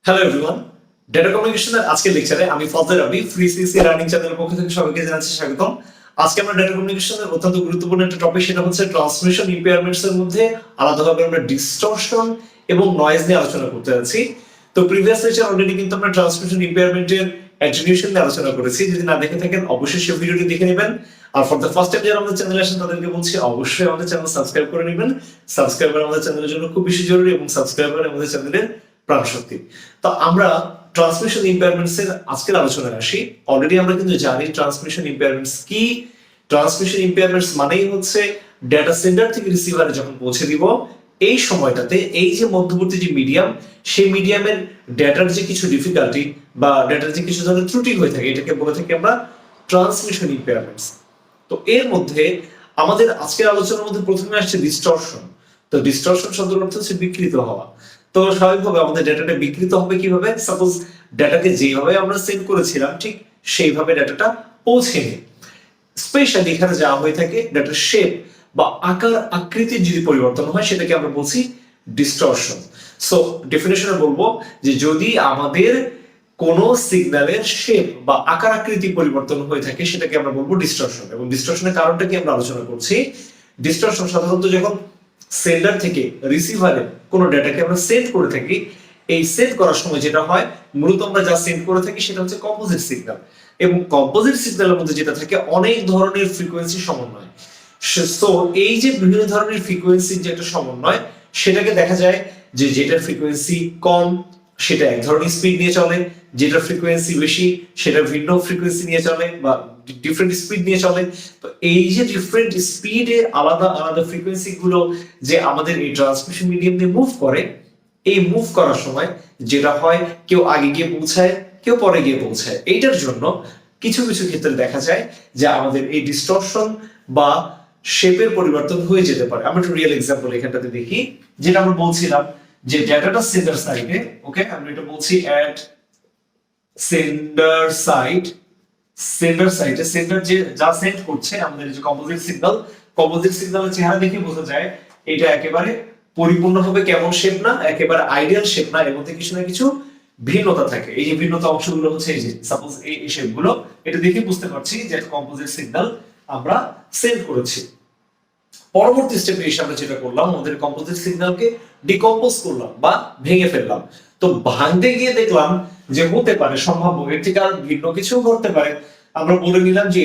Hello everyone, data কমিউনিকেশনের আজকের লেকচারে আমি ফজলে রাব্বি ফ্রি সিসি লার্নিং চ্যানেলের পক্ষ থেকে সবাইকে জানাচ্ছি স্বাগতম। আজকে আমরা ডেটা কমিউনিকেশনের অত্যন্ত গুরুত্বপূর্ণ একটা টপিক, সেটা হচ্ছে ট্রান্সমিশন ইম্পেয়ারমেন্টস এর মধ্যে আলাদাভাবে আমরা ডিসটরশন এবং নয়েজ নিয়ে আলোচনা করতে যাচ্ছি। তো প্রিভিয়াস লেকচার অলরেডি কিন্তু আমরা ট্রান্সমিশন ইম্পেয়ারমেন্টের অ্যাট্রিবিউশন নিয়ে আলোচনা করেছি। যদি না দেখে থাকেন অবশ্যই সেই ভিডিওটি দেখে নেবেন। আর ফর দ্য ফার্স্ট টাইম যারা আমাদের চ্যানেলে আসেন তাদেরকে বলছি অবশ্যই আমাদের চ্যানেল সাবস্ক্রাইব করে নেবেন। সাবস্ক্রাইবার আমাদের চ্যানেলের জন্য খুব বেশি জরুরি এবং সাবস্ক্রাইবার আমাদের চ্যানেলের প্রাণশক্তি। তো আমরা ট্রান্সমিশন ইম্পেয়ারমেন্টস এর আজকের আলোচনায় আসি। অলরেডি আমরা কিন্তু জানি ট্রান্সমিশন ইম্পেয়ারমেন্টস কি। ট্রান্সমিশন ইম্পেয়ারমেন্টস মানেই হচ্ছে ডেটা সেন্ডার থেকে রিসিভারে যখন পৌঁছে দিব এই সময়টাতে এই যে মধ্যবর্তী যে মিডিয়াম, সেই মিডিয়ামের ডেটার যে কিছু ডিফিকাল্টি বা ডেটার যে কিছু ধরনের ত্রুটি হয়ে থাকে, এটাকে বলে থাকি আমরা ট্রান্সমিশন ইম্পেয়ারমেন্টস। তো এর মধ্যে আমাদের আজকের আলোচনার মধ্যে প্রথমে আসছে ডিস্টরশন। তো ডিস্টরশন শব্দের অর্থ হচ্ছে বিকৃত হওয়া। তো স্বাভাবিকভাবে আমাদের ডেটাটা বিকৃত হবে কিভাবে? সাপোজ ডেটাকে যেভাবে আমরা সেন্ড করেছিলাম ঠিক সেইভাবে ডেটাটা পৌঁছেনি। স্পেশালি এখানে যা হয়ে থাকে ডেটার শেপ বা আকার আকৃতির যদি পরিবর্তন হয় সেটাকে আমরা বলছি ডিস্টরশন। সো ডেফিনেশনে বলবো যে যদি আমাদের কোন সিগন্যালের শেপ বা আকার আকৃতি পরিবর্তন হয়ে থাকে সেটাকে আমরা বলবো ডিস্টরশন। এবং ডিস্টরশনের কারণটা কি আমরা আলোচনা করছি। ডিস্টরশন সাধারণত যখন সেন্ডার থেকে রিসিভারে কোনো ডেটাকে আমরা সেন্ড করে থাকি, এই সেন্ড করার সময় যেটা হয় মূলত আমরা যা সেন্ড করে থাকি সেটা হচ্ছে কম্পোজিট সিগন্যাল। এবং কম্পোজিট সিগন্যালের মধ্যে যেটা থাকে অনেক ধরনের ফ্রিকোয়েন্সি সমন্বয়। সো এই যে বিভিন্ন ধরনের ফ্রিকোয়েন্সির যে একটা সমন্বয়, সেটাকে দেখা যায় যে যেটার ফ্রিকোয়েন্সি কম সেটা এক ধরনের স্পিড নিয়ে চলে, যেটার ফ্রিকোয়েন্সি বেশি সেটা ভিন্ন ফ্রিকোয়েন্সি নিয়ে চলে বা ডিফারেন্ট স্পিড নিয়ে চলে। তো এই যে ডিফারেন্ট স্পিডে আলাদা আলাদা ফ্রিকোয়েন্সি গুলো যে আমাদের এই ট্রান্সমিশন মিডিয়াম দিয়ে মুভ করে, এই মুভ করার সময় যেটা হয় কেউ আগে গিয়ে পৌঁছায় কেউ পরে গিয়ে পৌঁছায়। এইটার জন্য কিছু কিছু ক্ষেত্রে দেখা যায় যে আমাদের এই ডিস্টরশন বা শেপের পরিবর্তন হয়ে যেতে পারে। আমরা একটা রিয়েল এক্সাম্পল এখানটাতে দেখি, যেটা আমরা বলছিলাম যে ডেটাটা সেন্ডার সাইডে, ওকে আমরা এটা বলছি এট সেন্ডার সাইড। সেন্ডার যে যা সেন্ড করছে আমাদের যে কম্পোজিট সিগন্যালের চেহারা দেখে বোঝা যায় এটা একেবারে পরিপূর্ণভাবে কেমন শেপ না, একেবারে আইডিয়াল শেপ না, এর মধ্যে কিছু না কিছু ভিন্নতা থাকে। এই যে ভিন্নতা অংশগুলো হচ্ছে এই যে সাপোজ এই শেপগুলো, এটা দেখে বুঝতে পারছি যে একটা কম্পোজিট সিগন্যাল আমরা সেন্ড করেছি। পরবর্তী স্টেপে এসে আমরা যেটা করলাম, আমাদের কম্পোজিট সিগন্যালকে ডিকম্পোজ করলাম বা ভেঙে ফেললাম। তো ভাঙতে গিয়ে দেখলাম যে হতে পারে সম্ভাব্য এর থেকে আর ভিন্ন কিছু ঘটতে পারে। আমরা বলে নিলাম যে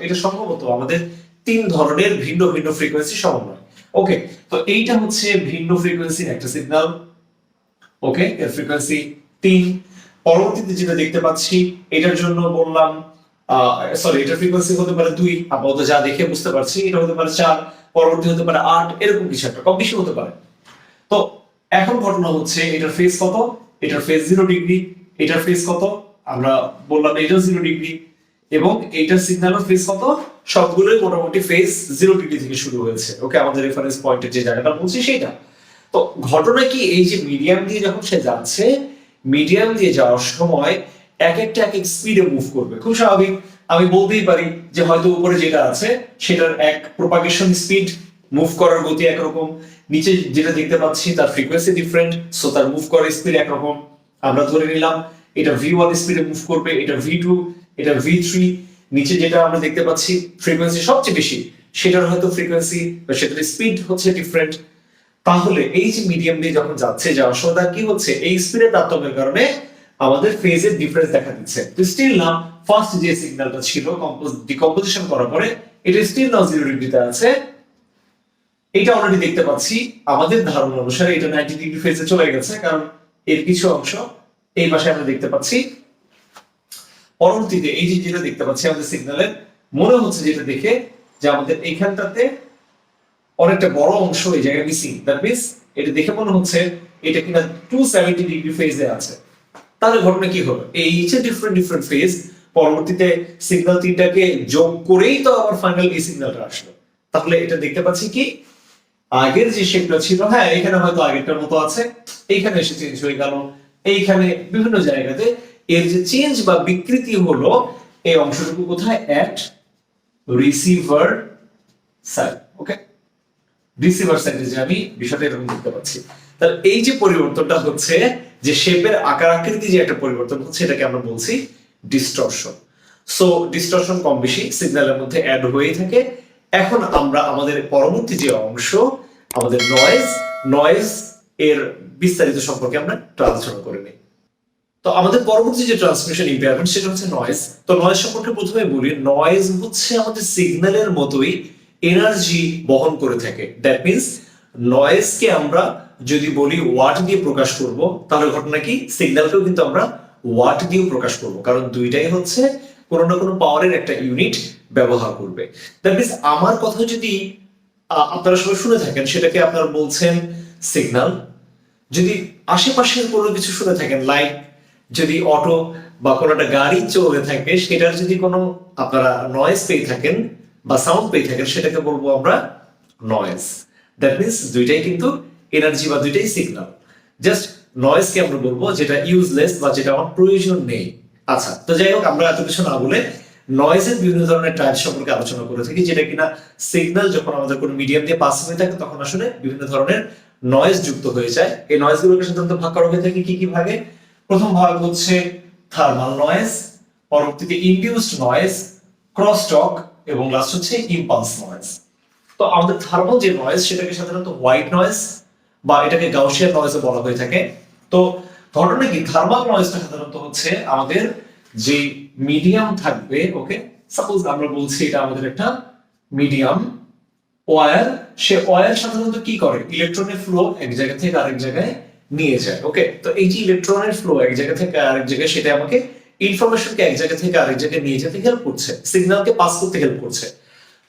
এটা সম্ভবত আমাদের তিন ধরনের ভিন্ন ভিন্ন ফ্রিকোয়েন্সি সমন্বয়। ওকে, তো এইটা হচ্ছে ভিন্ন ফ্রিকোয়েন্সির একটা সিগন্যাল। ওকে, এর ফ্রিকোয়েন্সি 3। পরবর্তীতে যেটা দেখতে পাচ্ছি এটার জন্য বললাম সরি, এটার ফ্রিকোয়েন্সি হতে পারে 2, আপাতত যা দেখে বুঝতে পারছি। এটা হতে পারে 4, পরবর্তী হতে পারে 8, এরকম কিছু একটা, কম বেশি হতে পারে। তো এখন ঘটনা হচ্ছে এটার ফেজ কত, এটার ফেজ 0 ডিগ্রি, এটার ফেজ কত আমরা বললাম এটাও 0 ডিগ্রি, এবং এইটার সিগন্যালের ফেজ কত, সবগুলোই মোটামুটি ফেজ 0 ডিগ্রি থেকে শুরু হয়েছে। ওকে, আমাদের রেফারেন্স পয়েন্টের যে জায়গাটা বলছি সেটা। তো ঘটনা কি, এই যে মিডিয়াম দিয়ে যখন সে যাচ্ছে, মিডিয়াম দিয়ে যাওয়ার সময় এক একটা এক এক স্পিডে মুভ করবে। খুব স্বাভাবিক, আমি বলতেই পারি যে হয়তো উপরে যেটা আছে সেটার এক প্রপাগেশন স্পিড, মুভ করার গতি একরকম, নিচে যেটা দেখতে পাচ্ছি তার ফ্রিকোয়েন্সি ডিফারেন্ট, সো তার মুভ করার স্পিড একরকম। আমরা ধরে নিলাম এটা v1 স্পিডে মুভ করবে, এটা v2, এটা v3। নিচে যেটা আমরা দেখতে পাচ্ছি ফ্রিকোয়েন্সি সবচেয়ে বেশি, সেটার হয়তো ফ্রিকোয়েন্সি বা সেটার স্পিড হচ্ছে ডিফারেন্ট। তাহলে এই যে মিডিয়াম দিয়ে যখন যাচ্ছে, যাওয়ার সময় কি হচ্ছে, এই স্পিডের তারতম্যের কারণে আমাদের ফেজের ডিফারেন্স দেখা দিচ্ছে। তো স্টিল না ফার্স্ট যে সিগন্যালটা ছিল ডিকম্পোজিশন করার পরে এটা স্টিল না 0 ডিগ্রিতে আছে। এটা অলরেডি দেখতে পাচ্ছি আমাদের ধারণা অনুসারে এটা 90 ডিগ্রি ফেজে চলে গেছে, কারণ এর কিছু অংশ এই পাশে আমরা দেখতে পাচ্ছি। পরবর্তীতে এই যে যেটা দেখতে পাচ্ছি আমাদের সিগন্যালের, মনে হচ্ছে যেটা দেখে যে আমাদের এইখানটাতে অনেকটা বড় অংশ এই জায়গায় মিসিং। দ্যাট মিন্স এটা দেখে মনে হচ্ছে এটা কিনা 270 ডিগ্রি ফেজে আছে। তাহলে ঘটনা কি হলো, এই যে ডিফারেন্ট ফেজ, পরবর্তীতে সিগন্যাল তিনটাকে যোগ করেই তো আবার ফাইনাল এই সিগন্যালটা আসলো। তাহলে এটা দেখতে পাচ্ছি কি আগের যে শেপটা ছিল, হ্যাঁ এখানে হয়তো আগেরটার মতো আছে, এইখানে এসে চেঞ্জ হয়ে গেল, এইখানে বিভিন্ন জায়গাতে এর যে চেঞ্জ বা বিকৃতি হলো, এই অংশটুকু কোথায়, এট রিসিভার সাইড। ওকে, রিসিভার সাইডে যে আমি বিষয়টা এরকম দেখতে পাচ্ছি। তাহলে এই যে পরিবর্তনটা হচ্ছে যে শেপের আকার আকৃতি যে একটা পরিবর্তন হচ্ছে এটাকে আমরা বলছি ডিস্টরশন। সো ডিস্টরশন কম বেশি সিগন্যালের মধ্যে অ্যাড হয়েই থাকে। এখন আমরা আমাদের পরবর্তী যে অংশ আমাদের নয়েজ এর বিস্তারিত সম্পর্কে আমরা আলোচনা করে নিই। তো আমাদের পরবর্তী যে ট্রান্সমিশন ইম্পেয়ারমেন্ট সেটা হচ্ছে নয়েজ। তো নয়েজ সম্পর্কে প্রথমে বলি, নয়েজ হচ্ছে আমাদের সিগন্যালের মতোই এনার্জি বহন করে থাকে। দ্যাট মিন্স নয়েজকে আমরা যদি বলি ওয়াট দিয়ে প্রকাশ করব, তাহলে ঘটনা কি সিগন্যালকেও কিন্তু আমরা ওয়াট দিয়ে প্রকাশ করব, কারণ দুইটাই হচ্ছে কোনো না কোনো পাওয়ারের একটা ইউনিট ব্যবহার করবে। দ্যাট মিন্স আমার কথা যদি আপনারা সবাই শুনে থাকেন সেটাকে আপনারা বলছেন সিগন্যাল। যদি আশেপাশের কোনো কিছু শুনে থাকেন, লাইক যদি অটো বা কোনো একটা গাড়ি চলে থাকে সেটার যদি কোনো আপনারা নয়েজ পেয়ে থাকেন বা সাউন্ড পেয়ে থাকেন, সেটাকে বলবো আমরা নয়েজ। দ্যাট মিন্স দুইটাই কিন্তু এনার্জি বা দুইটাই সিগন্যাল। জাস্ট নয়েজকে আমরা বলবো যেটা ইউজলেস বা যেটা আমার প্রয়োজন নেই। আচ্ছা, তো যাই হোক, আমরা এত কিছু না বলে নয়েজের বিভিন্ন ধরনের টাইপ সম্পর্কে আলোচনা করে থাকি, যেটা কিনা সিগন্যাল যখন আমাদের কোনো মিডিয়াম দিয়ে পাস হয়ে থাকে তখন আসলে বিভিন্ন ধরনের নয়েজ যুক্ত হয়ে যায়। এই নয়েজগুলোকে সাধারণত ভাগ করা হয়ে থাকে কি কি ভাগে? প্রথম ভাগ হচ্ছে থার্মাল নয়েজ, পরবর্তীতে ইনডিউসড নয়েজ, ক্রসটক এবং লাস্ট হচ্ছে ইম্পালস নয়েজ। তো আমাদের থার্মাল যে নয়েজ সেটাকে সাধারণত হোয়াইট নয়েজ বা এটাকে গাউসিয়ান নয়েজও বলা হয়ে থাকে। তো ঘটনা কি, থার্মাল নয়েজটা সাধারণত হচ্ছে আমাদের যে মিডিয়াম থাকবে, ওকে, সাপোজ আমরা বলছি এটা আমাদের একটা মিডিয়াম ওয়্যার, সে ওয়্যার সাধারণত কি করে, ইলেকট্রনের ফ্লো এক জায়গা থেকে আরেক জায়গায় নিয়ে যায়। ওকে, তো এই যে ইলেকট্রনের ফ্লো এক জায়গা থেকে আরেক জায়গায়, সেটা আমাকে ইনফরমেশনকে এক জায়গা থেকে আরেক জায়গায় নিয়ে যেতে হেল্প করছে, সিগন্যালকে পাস করতে হেল্প করছে।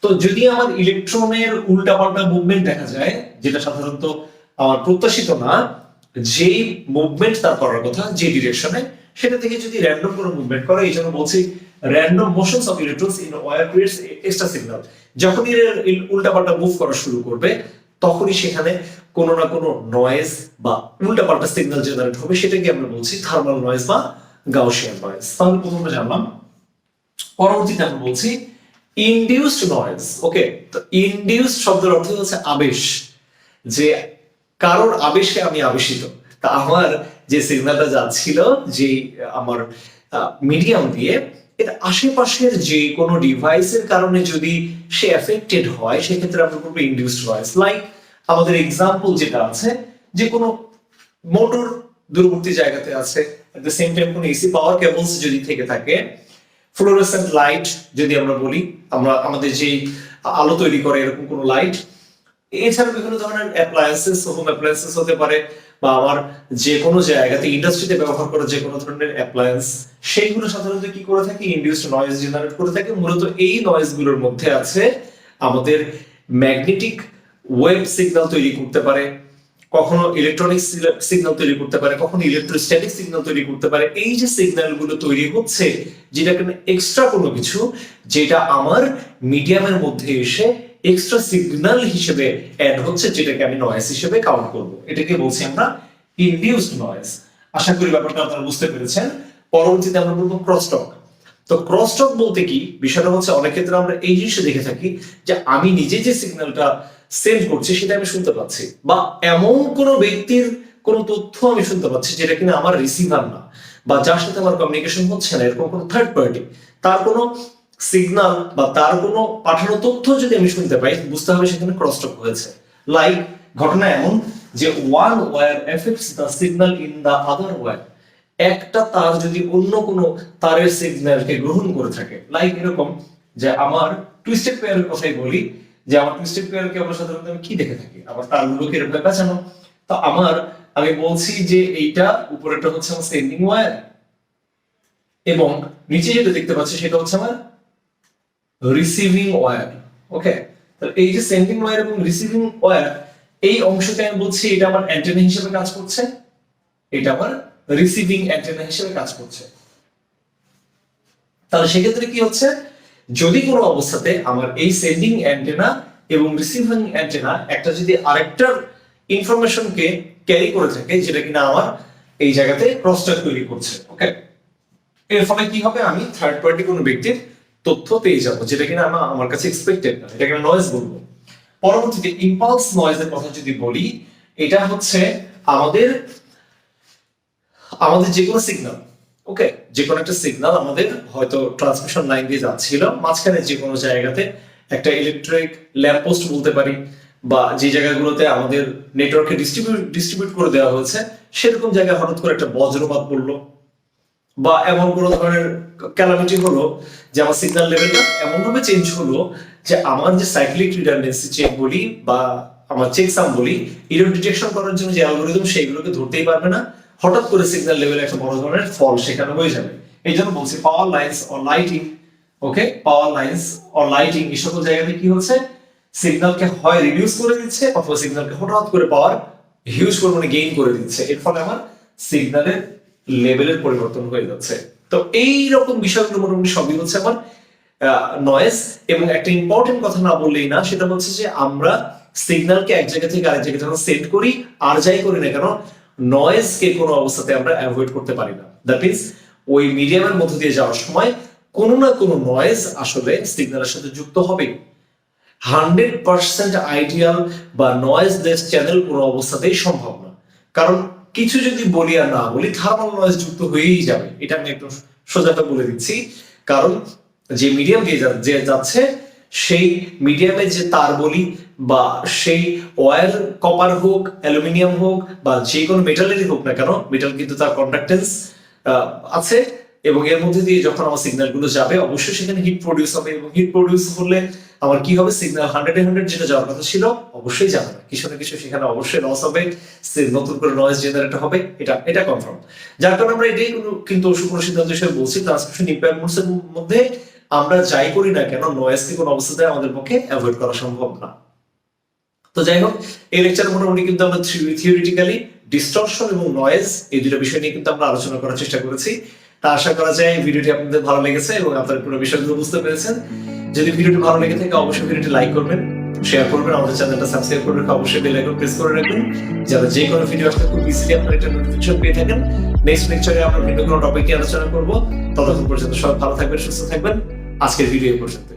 তো যদি আমার ইলেকট্রনের উল্টাপাল্টা মুভমেন্ট দেখা যায়, যেটা সাধারণত আমার প্রত্যাশিত না, যেই মুভমেন্ট তার করার কথা যে ডিরেকশনে, সেটা থেকে যদি র্যান্ডম কোনো মুভমেন্ট করে, এই জন্য বলছি random motions of electrons in wire creates extra signal. যখনই উল্টাপাল্টা মুভ করা শুরু করবে তখনই সেখানে কোনো না কোনো নয়েজ বা উল্টাপাল্টা সিগন্যাল জেনারেট হবে, সেটাকে আমরা বলছি থার্মাল নয়েজ বা গাউসিয়ান নয়েজ। তাহলে প্রথমে জানলাম। পরবর্তীতে আমরা বলছি ইনডিউসড নয়েজ। ওকে, তো ইনডিউসড শব্দের অর্থ হচ্ছে আবেশ, যে কারোর আবেশে আমি আবেশিত। তা আমার যে সিগন্যালটা যাচ্ছিল যে আমার মিডিয়াম দিয়ে, এটা আশেপাশের যে কোনো ডিভাইসের কারণে যদি সে এফেক্টেড হয়, সেক্ষেত্রে আমরা বলবো ইনডিউসড নয়েজ। লাইক আমাদের এক্সাম্পল যেটা আছে, যে কোনো মোটর দূরবর্তী জায়গাতে আছে, এট দ্য সেম টাইম কোনো এসি পাওয়ার কেবলস যদি থেকে থাকে, ফ্লোরোসেন্ট লাইট যদি আমরা বলি, আমরা আমাদের যে আলো তৈরি করে এরকম কোনো লাইট, এছাড়া বিভিন্ন ধরনের অ্যাপ্লায়েন্সেস, হোম অ্যাপ্লায়েন্সেস হতে পারে, বা আমার যে কোনো জায়গাতে ইন্ডাস্ট্রিতে ব্যবহার করা যে কোনো ধরনের অ্যাপ্লায়েন্স, সেইগুলো সাধারণত কি করে থাকে, ইনডিউসড নয়েজ জেনারেট করে থাকে। মূলত এই নয়েজগুলোর মধ্যে আছে আমাদের ম্যাগনেটিক ওয়েভ সিগন্যাল তৈরি করতে পারে, কখনো ইলেকট্রনিক সিগন্যাল তৈরি করতে পারে, কখনো ইলেকট্রোস্ট্যাটিক সিগন্যাল তৈরি করতে পারে। এই যে সিগন্যালগুলো তৈরি হচ্ছে, যেটা কোনো এক্সট্রা কোনো কিছু, যেটা আমার মিডিয়ামের মধ্যে এসে এক্সট্রা সিগন্যাল হিসেবে অ্যাড হচ্ছে, যেটাকে আমি নয়েজ হিসেবে কাউন্ট করব, এটাকে বলছি আমরা ইনডিউসড নয়েজ। আশা করি ব্যাপারটা আপনারা বুঝতে পেরেছেন। পরবর্তীতে আমরা বলবো ক্রসটক। তো ক্রসটক বলতে কি, বিষয়টা হচ্ছে অনেক ক্ষেত্রে আমরা এই জিনিসটা দেখে থাকি যে আমি নিজে যে সিগন্যালটা সেন্ড করছি সেটা আমি শুনতে পাচ্ছি, বা এমন কোনো ব্যক্তির কোনো তথ্য আমি শুনতে পাচ্ছি যেটা কিনা আমার রিসিভার না, বা যার সাথে আমার কমিউনিকেশন হচ্ছে না, এরকম কোনো থার্ড পার্টি, তার কোনো সিগন্যাল বা তার কোনো পাঠানো তথ্য যদি আমি শুনতে পাই, বুঝতে হবে সেখানে ক্রসটক হয়েছে। লাইক ঘটনা এমন যে one wire effects the signal in the other wire, একটা তার যদি অন্য কোনো তারের সিগন্যালকে গ্রহণ করে থাকে, লাইক এরকম যে আমার টুইস্টেড পেয়ারের কথাই বলি, যে আমার টুইস্টেড পেয়ারকে আমরা সাধারণত আমি কি দেখে থাকি, আমার তারগুলোকে এরকম পেঁচানো। তো আমি বলছি যে এইটা উপরেটা হচ্ছে আমার সেন্ডিং ওয়্যার, এবং নিচে যেটা দেখতে পাচ্ছি সেটা হচ্ছে আমার রিসিভিং ওয়্যার। ওকে, তাহলে এই যে সেন্ডিং ওয়্যার এবং রিসিভিং ওয়্যার, এই অংশটা আমি বলছি এটা আমার অ্যান্টেনা হিসেবে কাজ করছে, এটা আমার রিসিভিং অ্যান্টেনা হিসেবে কাজ করছে। তাহলে সেক্ষেত্রে কি হচ্ছে, যদি কোনো অবস্থাতে আমার এই সেন্ডিং অ্যান্টেনা এবং রিসিভিং অ্যান্টেনা একটা যদি আরেকটার ইনফরমেশনকে ক্যারি করে থাকে, যেটা কিনা আমার এই জায়গাতে ক্রসটক তৈরি করছে, ওকে, এর ফলে কি হবে, আমি থার্ড পার্টি কোনো ব্যক্তির তথ্য পেয়ে যাবো, যেটা কিনা আমার কাছে এক্সপেক্টেড না, এটা কিনা নয়েজ বলবো। পরবর্তীতে ইম্পালস নয়েজের কথা যদি বলি, এটা হচ্ছে আমাদের আমাদের যে কোনো সিগন্যাল, ওকে, যে কোনো একটা সিগন্যাল আমাদের হয়তো ট্রান্সমিশন লাইন দিয়ে যাচ্ছিল, মাঝখানে যে কোনো জায়গাতে একটা ইলেকট্রিক ল্যাম্প পোস্ট বলতে পারি, বা যে জায়গাগুলোতে আমাদের নেটওয়ার্কে ডিস্ট্রিবিউট করে দেওয়া হয়েছে সেরকম জায়গায় হঠাৎ করে একটা বজ্রপাত পড়লো, বা এমন কোনো ধরনের ক্যালামিটি হলো যে আমার সিগন্যাল লেভেলটা এমন ভাবে চেঞ্জ হলো যে আমার যে সাইক্লিক রিডান্ডেন্সি চেক বলি বা আমার চেক সাম বলি, এরর ডিটেকশন করার জন্য যে অ্যালগরিদম সেইগুলোকে ধরতেই পারবে না, হঠাৎ করে সিগন্যাল লেভেলে একটা বড় ধরনের ফল সেখানে হয়ে যাবে। এই জন্য বলছি power lines or lighting, okay, power lines or lighting এই সকল জায়গাতে কি হচ্ছে, সিগন্যালকে হয় রিডিউস করে দিচ্ছে অথবা সিগন্যালকে হঠাৎ করে পাওয়ার হিউজ পরিমাণে গেইন করে দিচ্ছে, এর ফলে আমার সিগন্যালের লেভেলের পরিবর্তন হয়ে যাচ্ছে। তো এই রকম বিষয়গুলো মোটামুটি সবই হচ্ছে আমার নয়েজ। এবং একটা ইম্পর্টেন্ট কথা না বললেই না, সেটা হচ্ছে যে আমরা সিগন্যালকে এক জায়গা থেকে আরেক জায়গায় যখন সেট করি আর যাই করি না কেন, নয়েজকে কোনো অবস্থাতে আমরা অ্যাভয়েড করতে পারি না। দ্যাট মিনস ওই মিডিয়ামের মধ্য দিয়ে যাওয়ার সময় কোনো না কোনো নয়েজ আসলে সিগন্যালের সাথে যুক্ত হবে। 100% আইডিয়াল বা নয়েজলেস চ্যানেল কোনো অবস্থাতেই সম্ভব না, কারণ কিছু যদি বলি আর না বলি থার্মাল নয়েজ যুক্ত হয়েই যাবে, এটা আমি একটু সোজাটা বলে দিচ্ছি। কারণ যে মিডিয়াম দিয়ে যে যাচ্ছে সেই মিডিয়ামে যে তার বলি বা সেই ওয়্যার, কপার হোক, অ্যালুমিনিয়াম হোক বা যে কোনো মেটালেরই হোক না কেন, মেটাল কিন্তু তার কন্ডাক্টেন্স আছে, এবং এর মধ্যে দিয়ে যখন আমার সিগন্যাল গুলো যাবে অবশ্যই সেখানে হিট প্রডিউস হবে, এবং হিট প্রডিউস হলে আমার কি হবে, সিগন্যাল 100 যেটা যাওয়ার কথা ছিল অবশ্যই যাবে না, কিছু না কিছু সেখানে অবশ্যই লস হবে, নতুন করে নয়েজ জেনারেট হবে, এটা কনফার্ম। যার কারণে আমরা এটাই কিন্তু কোনো সিদ্ধান্ত হিসেবে বলছি, ট্রান্সমিশন ইম্পেয়ারমেন্টস এর মধ্যে আমরা যাই করি না কেন নয়েজকে কোনো অবস্থাতে আমাদের পক্ষে অ্যাভয়েড করা সম্ভব না। তো যাই হোক, এই লেকচারে মোটামুটি কিন্তু আমরা থিওরিটিক্যালি ডিস্টরশন এবং নয়েজ এই দুটো বিষয় নিয়ে কিন্তু আমরা আলোচনা করার চেষ্টা করেছি। তা আশা করা যায় ভিডিওটি আপনাদের ভালো লেগেছে এবং আপনারা পুরো বিষয়গুলো বুঝতে পেরেছেন। যদি ভিডিওটি ভালো লেগে থাকে অবশ্যই ভিডিওটি লাইক করবেন, শেয়ার করবেন, আমাদের চ্যানেলটা সাবস্ক্রাইব করে রেখে অবশ্যই বেল আইকন প্রেস করে রাখবেন, যাতে যে কোনো ভিডিও আসলে খুব ইজিলি আপনারা একটা নোটিফিকেশন পেয়ে থাকেন। নেক্সট লেকচারে আমরা ভিন্ন কোনো টপিক নিয়ে আলোচনা করব। ততক্ষণ পর্যন্ত সবাই ভালো থাকবেন, সুস্থ থাকবেন। আজকের ভিডিও এই পর্যন্ত।